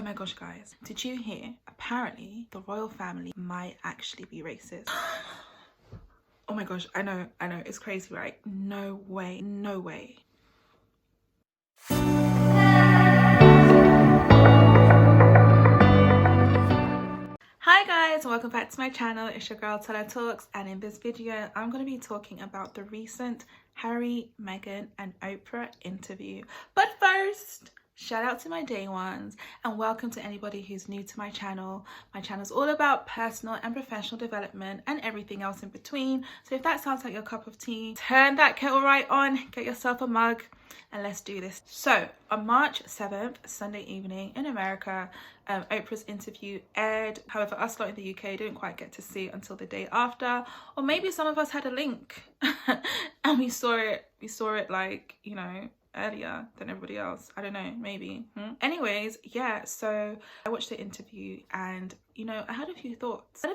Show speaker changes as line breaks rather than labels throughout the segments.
Oh my gosh, guys, did you hear? Apparently, the royal family might actually be racist. Oh my gosh, I know, it's crazy, right? No way, no way. Hi guys, welcome back to my channel. It's your girl Tola Talks, and in this video I'm going to be talking about the recent Harry, Meghan and Oprah interview. But first, shout out to my day ones and welcome to anybody who's new to my channel. My channel is all about personal and professional development and everything else in between. So if that sounds like your cup of tea, turn that kettle right on, get yourself a mug and let's do this. So on March 7th, Sunday evening in America, Oprah's interview aired. However, us lot in the UK didn't quite get to see it until the day after, or maybe some of us had a link and we saw it like, you know, earlier than everybody else. I don't know, maybe. Anyways, yeah, so I watched the interview and, you know, I had a few thoughts. I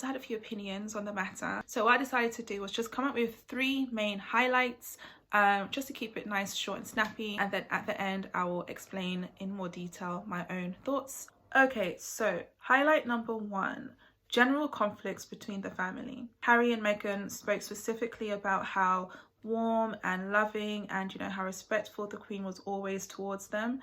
had a few opinions on the matter. So what I decided to do was just come up with 3 main highlights, just to keep it nice, short and snappy, and then at the end I will explain in more detail my own thoughts. Okay, so highlight number 1, general conflicts between the family. Harry and Meghan spoke specifically about how warm and loving and, you know, how respectful the Queen was always towards them.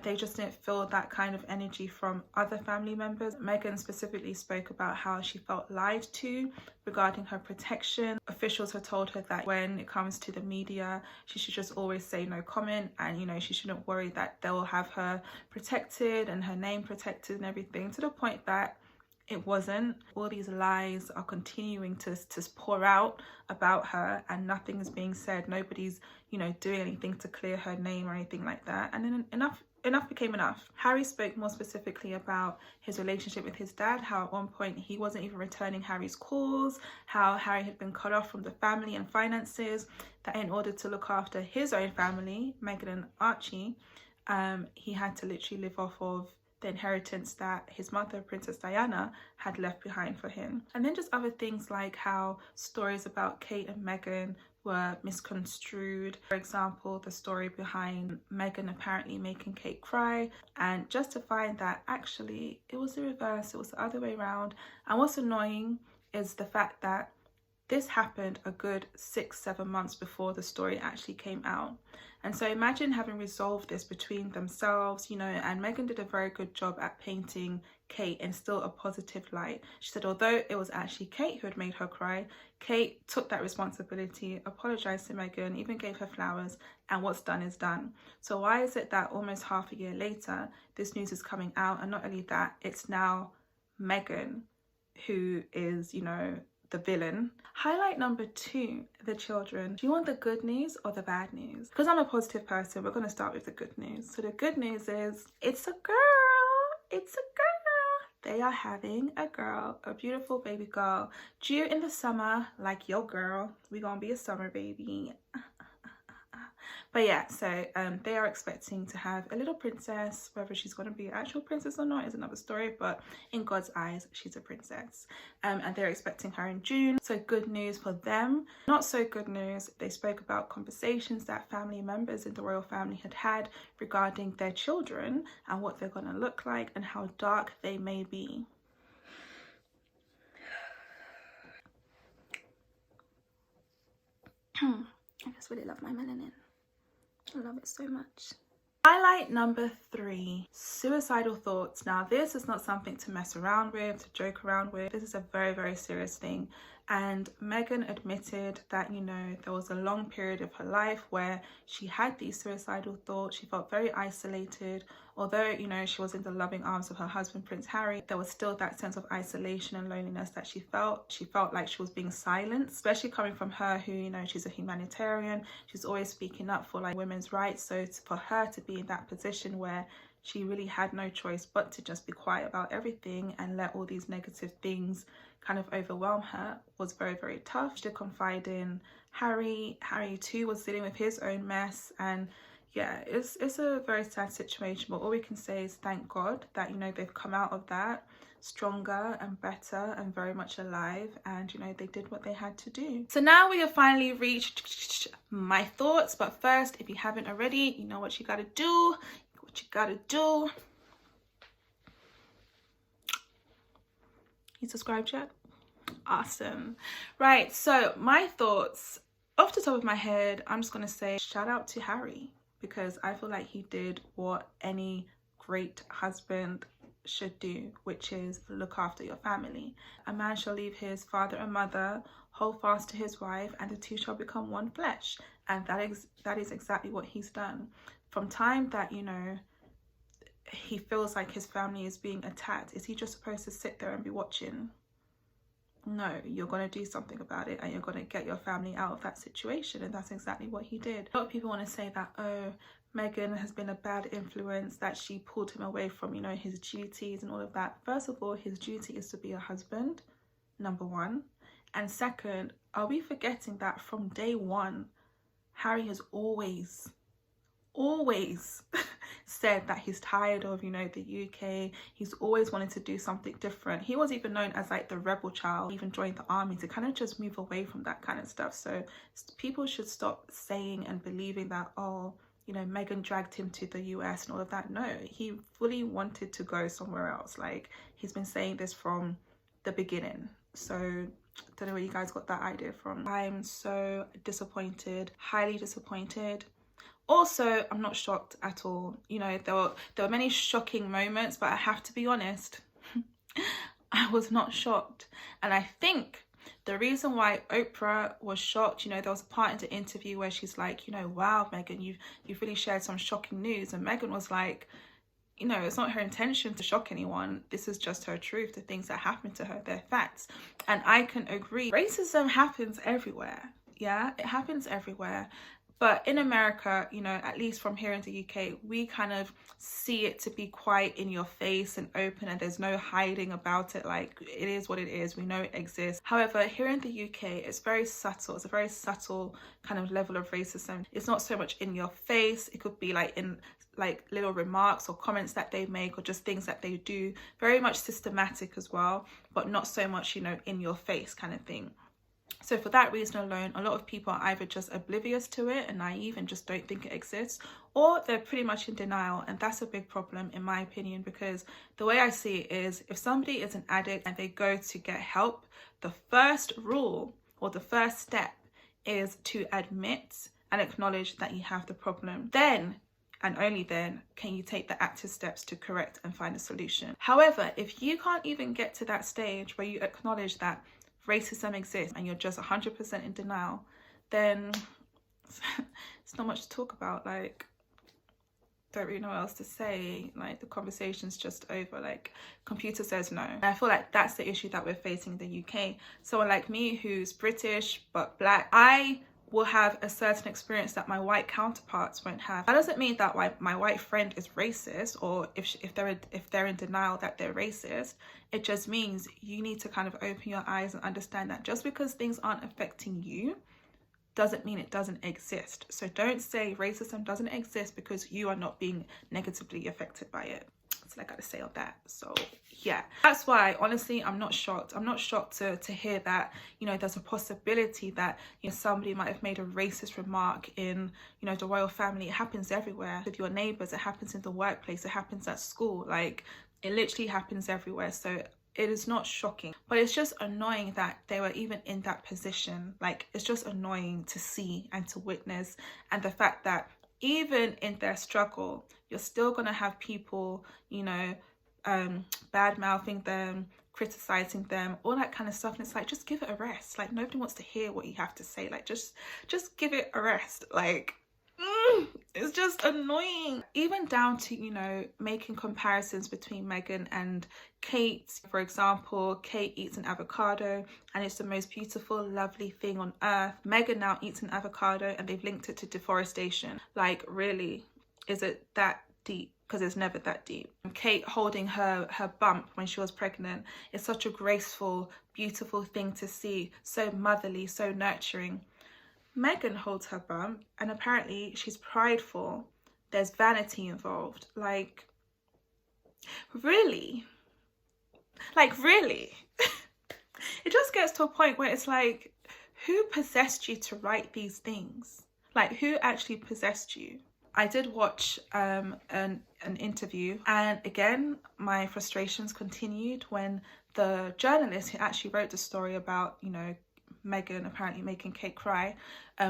They just didn't feel that kind of energy from other family members. Meghan specifically spoke about how she felt lied to regarding her protection. Officials had told her that when it comes to the media, she should just always say no comment, and, you know, she shouldn't worry that they'll have her protected and her name protected and everything, to the point that it wasn't. All these lies are continuing to pour out about her and nothing is being said. Nobody's, you know, doing anything to clear her name or anything like that. And then enough became enough. Harry spoke more specifically about his relationship with his dad, how at one point he wasn't even returning Harry's calls, how Harry had been cut off from the family and finances, that in order to look after his own family, Meghan and Archie, he had to literally live off of the inheritance that his mother, Princess Diana, had left behind for him. And then just other things like how stories about Kate and Meghan were misconstrued. For example, the story behind Meghan apparently making Kate cry, and just to find that actually it was the reverse, it was the other way around. And what's annoying is the fact that this happened a good 6-7 months before the story actually came out. And so imagine having resolved this between themselves, you know, and Meghan did a very good job at painting Kate in still a positive light. She said although it was actually Kate who had made her cry, Kate took that responsibility, apologized to Meghan, even gave her flowers, and what's done is done. So why is it that almost half a year later, this news is coming out, and not only that, it's now Meghan who is, you know, the villain. Highlight number 2, the children. Do you want the good news or the bad news? Because I'm a positive person, we're going to start with the good news. So the good news is it's a girl. It's a girl. They are having a girl, a beautiful baby girl, due in the summer, like your girl. We're gonna be a summer baby. But yeah, so they are expecting to have a little princess. Whether she's going to be an actual princess or not is another story, but in God's eyes, she's a princess. And they're expecting her in June. So good news for them. Not so good news. They spoke about conversations that family members in the royal family had had regarding their children and what they're going to look like and how dark they may be. I just really love my melanin. I love it so much. Highlight number 3, suicidal thoughts. Now this is not something to mess around with, to joke around with. This is a very, very serious thing. And Meghan admitted that, you know, there was a long period of her life where she had these suicidal thoughts. She felt very isolated. Although, you know, she was in the loving arms of her husband, Prince Harry, there was still that sense of isolation and loneliness that she felt. She felt like she was being silenced, especially coming from her who, you know, she's a humanitarian. She's always speaking up for like women's rights. So for her to be in that position where she really had no choice but to just be quiet about everything and let all these negative things kind of overwhelm her was very, very tough. She did confide in Harry. Harry too was dealing with his own mess, and yeah, it's a very sad situation, but all we can say is thank God that, you know, they've come out of that stronger and better and very much alive, and, you know, they did what they had to do. So now we have finally reached my thoughts, but first, if you haven't already, you know what you gotta do. You subscribed yet? Awesome. Right, so my thoughts off the top of my head, I'm just gonna say shout out to Harry, because I feel like he did what any great husband should do, which is look after your family. A man shall leave his father and mother, hold fast to his wife, and the two shall become one flesh. And that is exactly what he's done. From time that, you know, he feels like his family is being attacked, is he just supposed to sit there and be watching? No, you're going to do something about it, and you're going to get your family out of that situation. And that's exactly what he did. A lot of people want to say that, oh, Meghan has been a bad influence, that she pulled him away from, you know, his duties and all of that. First of all, his duty is to be a husband, number one. And second, are we forgetting that from day one, Harry has always said that he's tired of, you know, the UK. He's always wanted to do something different. He was even known as like the rebel child, even joined the army to kind of just move away from that kind of stuff. So people should stop saying and believing that, oh, you know, Meghan dragged him to the US and all of that. No, he fully wanted to go somewhere else. Like, he's been saying this from the beginning. So don't know where you guys got that idea from. I'm so disappointed, highly disappointed. Also, I'm not shocked at all. You know, there were many shocking moments, but I have to be honest, I was not shocked. And I think the reason why Oprah was shocked, you know, there was a part in the interview where she's like, you know, wow, Meghan, you've really shared some shocking news. And Meghan was like, you know, it's not her intention to shock anyone. This is just her truth. The things that happen to her, they're facts. And I can agree. Racism happens everywhere. Yeah, it happens everywhere. But in America, you know, at least from here in the UK, we kind of see it to be quite in your face and open, and there's no hiding about it. Like, it is what it is. We know it exists. However, here in the UK, it's very subtle. It's a very subtle kind of level of racism. It's not so much in your face. It could be like in like little remarks or comments that they make, or just things that they do. Very much systematic as well, but not so much, you know, in your face kind of thing. So for that reason alone, a lot of people are either just oblivious to it and naive and just don't think it exists, or they're pretty much in denial. And that's a big problem in my opinion, because the way I see it is, if somebody is an addict and they go to get help, the first rule or the first step is to admit and acknowledge that you have the problem. Then and only then can you take the active steps to correct and find a solution. However, if you can't even get to that stage where you acknowledge that racism exists and you're just 100% in denial, then it's not much to talk about. Like, don't really know what else to say. Like, the conversation's just over. Like, computer says no. And I feel like that's the issue that we're facing in the UK. Someone like me who's British but black, I will have a certain experience that my white counterparts won't have. That doesn't mean that my white friend is racist, or if they're in denial that they're racist. It just means you need to kind of open your eyes and understand that just because things aren't affecting you doesn't mean it doesn't exist. So don't say racism doesn't exist because you are not being negatively affected by it. That's what I gotta say on that. So yeah, that's why honestly I'm not shocked. I'm not shocked to hear that, you know, there's a possibility that, you know, somebody might have made a racist remark in, you know, the royal family. It happens everywhere with your neighbors. It happens in the workplace. It happens at school. Like, it literally happens everywhere. So it is not shocking, but it's just annoying that they were even in that position. Like, it's just annoying to see and to witness, and the fact that even in their struggle, you're still gonna have people, you know, bad mouthing them, criticizing them, all that kind of stuff. And it's like, just give it a rest. Like, nobody wants to hear what you have to say. Like, just give it a rest. Like, it's just annoying. Even down to, you know, making comparisons between Meghan and Kate. For example, Kate eats an avocado and it's the most beautiful, lovely thing on earth. Meghan now eats an avocado and they've linked it to deforestation. Like, really? Is it that deep? Because it's never that deep. Kate holding her bump when she was pregnant is such a graceful, beautiful thing to see. So motherly, so nurturing. Meghan holds her bump and apparently she's prideful. There's vanity involved. Like, really? Like, really? It just gets to a point where it's like, who possessed you to write these things? Like, who actually possessed you? I did watch an interview, and again my frustrations continued when the journalist who actually wrote the story about, you know, Meghan apparently making Kate cry,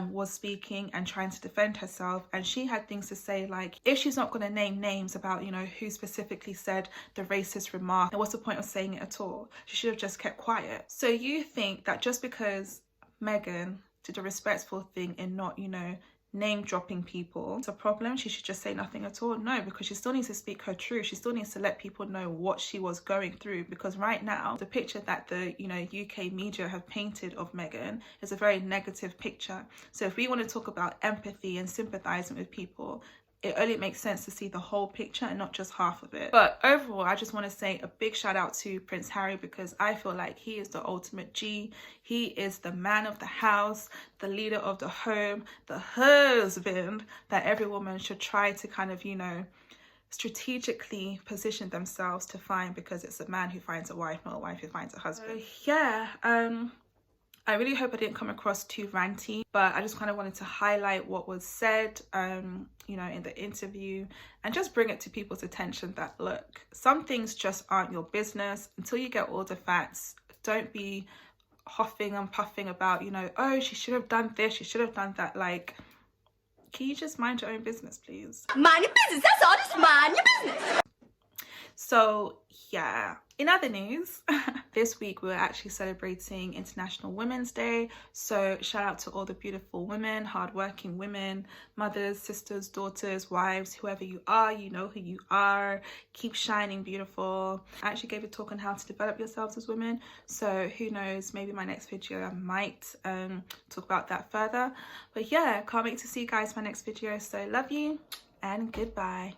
was speaking and trying to defend herself, and she had things to say like, if she's not going to name names about, you know, who specifically said the racist remark, then what's the point of saying it at all? She should have just kept quiet. So you think that just because Meghan did a respectful thing in not, you know, name dropping people, it's a problem? She should just say nothing at all? No, because she still needs to speak her truth. She still needs to let people know what she was going through, because right now the picture that the, you know, UK media have painted of Meghan is a very negative picture. So if we want to talk about empathy and sympathizing with people, it only makes sense to see the whole picture and not just half of it. But overall, I just want to say a big shout out to Prince Harry, because I feel like he is the ultimate G. He is the man of the house, the leader of the home, the husband that every woman should try to kind of, you know, strategically position themselves to find, because it's a man who finds a wife, not a wife who finds a husband. So, yeah, I really hope I didn't come across too ranty, but I just kind of wanted to highlight what was said, you know, in the interview, and just bring it to people's attention that, look, some things just aren't your business until you get all the facts. Don't be huffing and puffing about, you know, oh, she should have done this, she should have done that. Like, can you just mind your own business, please?
Mind your business, that's all, just mind your business.
So yeah, in other news, this week we're actually celebrating International Women's Day. So shout out to all the beautiful women, hardworking women, mothers, sisters, daughters, wives, whoever you are, you know who you are. Keep shining beautiful. I actually gave a talk on how to develop yourselves as women. So who knows, maybe my next video I might talk about that further. But yeah, can't wait to see you guys in my next video. So love you and goodbye.